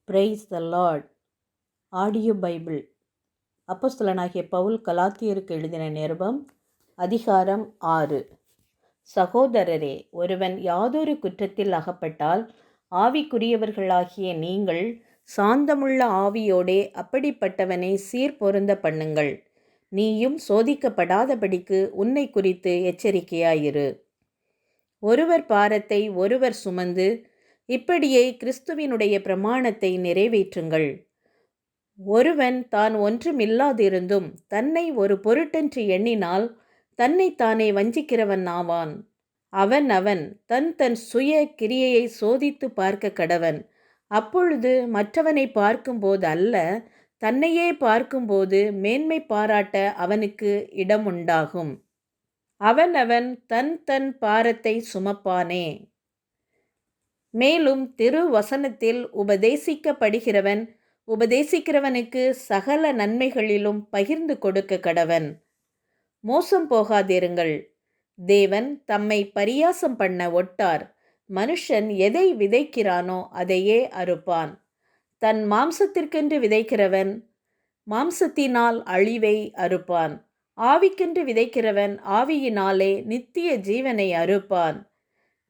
Price the Lord. Audio Bible. அப்போஸ்தலனாகிய பவுல் கலாத்தியருக்கு எழுதின நிருபம் அதிகாரம் 6. சகோதரரே, ஒருவன் யாதொரு குற்றத்தில் அகப்பட்டால் ஆவிக்குரியவர்களாகிய நீங்கள் சாந்தமுள்ள ஆவியோடே அப்படிப்பட்டவனை சீர்பொருந்த பண்ணுங்கள். நீயும் சோதிக்கப்படாதபடிக்கு உன்னை குறித்து எச்சரிக்கையாயிரு. ஒருவர் பாரத்தை ஒருவர் சுமந்து இப்படியே கிறிஸ்துவினுடைய பிரமாணத்தை நிறைவேற்றுங்கள். ஒருவன் தான் ஒன்றுமில்லாதிருந்தும் தன்னை ஒரு பொருட்டென்று எண்ணினால் தன்னைத்தானே வஞ்சிக்கிறவன் ஆவான். அவன் தன் தன் சுய கிரியையை சோதித்து பார்க்க கடவன். அப்பொழுது மற்றவனை பார்க்கும்போது அல்ல, தன்னையே பார்க்கும்போது மேன்மை பாராட்ட அவனுக்கு இடம் உண்டாகும். அவன் தன் தன் பாரத்தை சுமப்பானே. மேலும் திருவசனத்தில் உபதேசிக்கிறவனுக்கு சகல நன்மைகளிலும் பகிர்ந்து கொடுக்க கடவன். மோசம் போகாதிருங்கள். தேவன் தம்மை பரியாசம் பண்ண ஒட்டார். மனுஷன் எதை விதைக்கிறானோ அதையே அறுப்பான். தன் மாம்சத்திற்கென்று விதைக்கிறவன் மாம்சத்தினால் அழிவை அறுப்பான். ஆவிக்கென்று விதைக்கிறவன் ஆவியினாலே நித்திய ஜீவனை அறுப்பான்.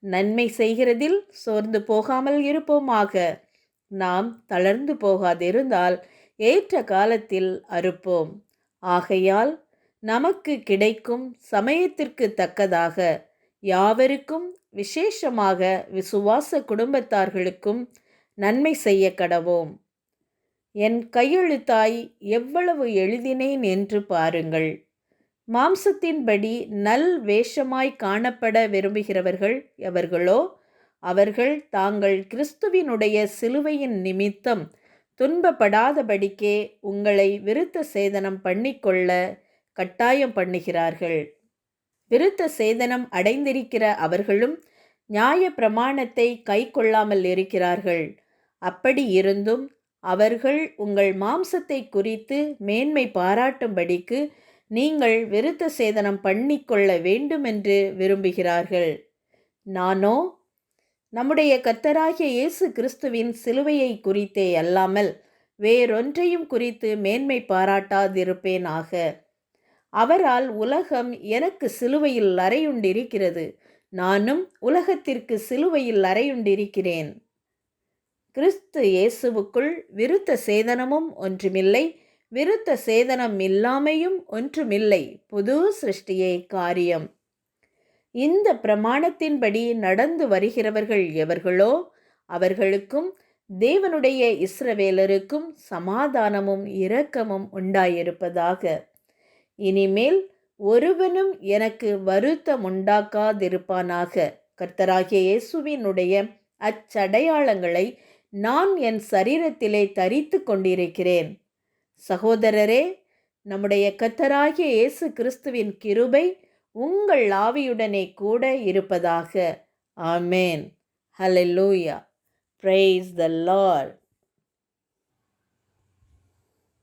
நன்மை செய்கிறதில் சோர்ந்து போகாமல் இருப்போமாக. நாம் தளர்ந்து போகாதிருந்தால் ஏற்ற காலத்தில் அறுப்போம். ஆகையால் நமக்கு கிடைக்கும் சமயத்திற்கு தக்கதாக யாவருக்கும், விசேஷமாக விசுவாச குடும்பத்தார்களுக்கும் நன்மை செய்ய கடவோம். என் கையெழுத்தாய் எவ்வளவு எழுதினேன் என்று பாருங்கள். மாம்சத்தின்படி நல் வேஷமாய் காணப்பட விரும்புகிறவர்கள் எவர்களோ அவர்கள் தாங்கள் கிறிஸ்துவினுடைய சிலுவையின் நிமித்தம் துன்பப்படாதபடிக்கே உங்களை விருத்த சேதனம் பண்ணிக்கொள்ள கட்டாயம் பண்ணுகிறார்கள். விருத்த சேதனம் அடைந்திருக்கிற அவர்களும் நியாய பிரமாணத்தை கை கொள்ளாமல் இருக்கிறார்கள். அப்படி இருந்தும் அவர்கள் உங்கள் மாம்சத்தை குறித்து மேன்மை பாராட்டும்படிக்கு நீங்கள் விருத்த சேதனம் பண்ணிக்கொள்ள வேண்டுமென்று விரும்புகிறார்கள். நானோ நம்முடைய கர்த்தராகிய இயேசு கிறிஸ்துவின் சிலுவையை குறித்தே அல்லாமல் வேறொன்றையும் குறித்து மேன்மை பாராட்டாதிருப்பேனாக. அவரால் உலகம் எனக்கு சிலுவையில் அறையுண்டிருக்கிறது, நானும் உலகத்திற்கு சிலுவையில் அறையுண்டிருக்கிறேன். கிறிஸ்து இயேசுவுக்குள் விருத்த சேதனமும் ஒன்றுமில்லை, விருத்த சேதனம் இல்லாமையும் ஒன்றுமில்லை, புது சிருஷ்டியே காரியம். இந்த பிரமாணத்தின்படி நடந்து வருகிறவர்கள் எவர்களோ அவர்களுக்கும் தேவனுடைய இஸ்ரவேலருக்கும் சமாதானமும் இரக்கமும் உண்டாயிருப்பதாக. இனிமேல் ஒருவனும் எனக்கு வருத்தம் உண்டாக்காதிருப்பானாக. கர்த்தராகிய இயேசுவினுடைய அச்சடையாளங்களை நான் என் சரீரத்திலே தரித்து கொண்டிருக்கிறேன். சகோதரரே, நம்முடைய கர்த்தராகிய இயேசு கிறிஸ்துவின் கிருபை உங்கள் ஆவியுடனே கூட இருப்பதாக. Amen. Hallelujah. Praise the Lord.